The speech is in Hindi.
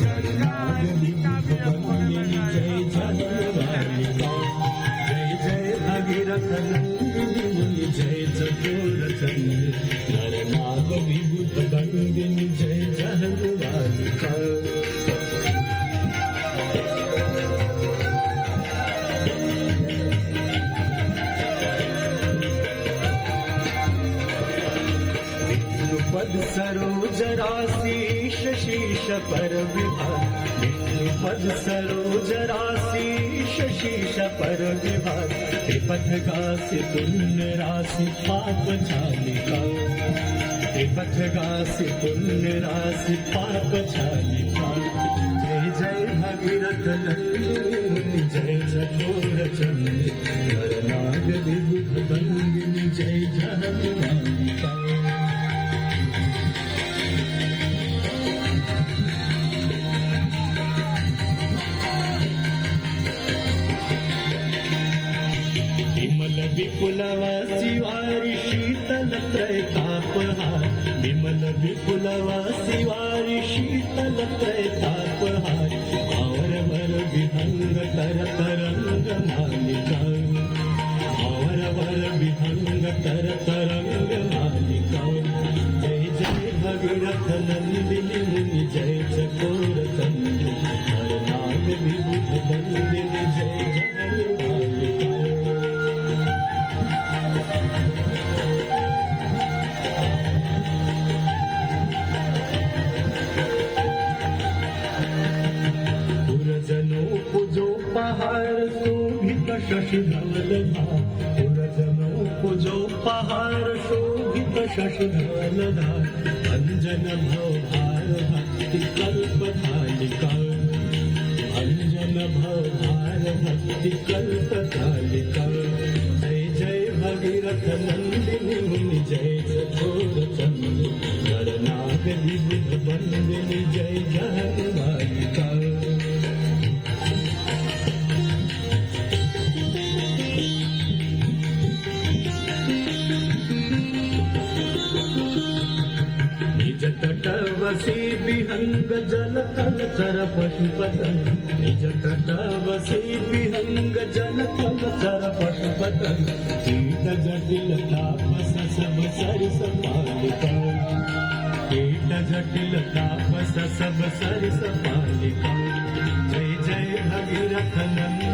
नाग विभूत बंदिनी जय जगवालिका जय जय भगीरथ नंदिनी मुनि जय चकोर चंद्र नर नाग विभूत बंदिनी जय जगवालिका पद सरोज राशि शीश पर विभाग विष्णुपद सरोज राशि शीश पर विभाग त्रिपथ गासी पुण्य राशि पाप छालिका त्रिपथ गासी पुण्य राशि पाप छालिका जय जय भगीरथ नंदिनी जय चकोर चंद्र नर नाग विभूत बंदिनी जय जगवालिका विमल विपुलवासी वारी शीतल त्रैतापहार विमल विपुलवासी वारी शीतल त्रैतापहार और वर विहंग तर तरंग मालिका और वर विहंग तर तरंग मालिका जय जय भगीरथ नंदिनी मुनि जय चकोर चंद्र हर नाग विभूत बंदिनी जय जगवालिका पूजो पहाड़ शोभित शशिधवल धार पुरजनो पूजो पहाड़ शोभित शशिधवल धार अंजन भवभार भक्ति कल्प थालिका अंजन भवभार भक्ति कल्प थालिका जय जय भगीरथ नंदिनी मुनि जय चकोर चंद्र नर नाग विभूत बंदिनी जय जगवालिका निज तटवसी विहंग जल थल चर पशुपतन निज तटवसी विहंग जल थल चर पशुपतन कीट जटिल तापस सब सरिस पालिका कीट जटिल तापस सब सरिस पालिका जय जय भगीरथ नंदिनी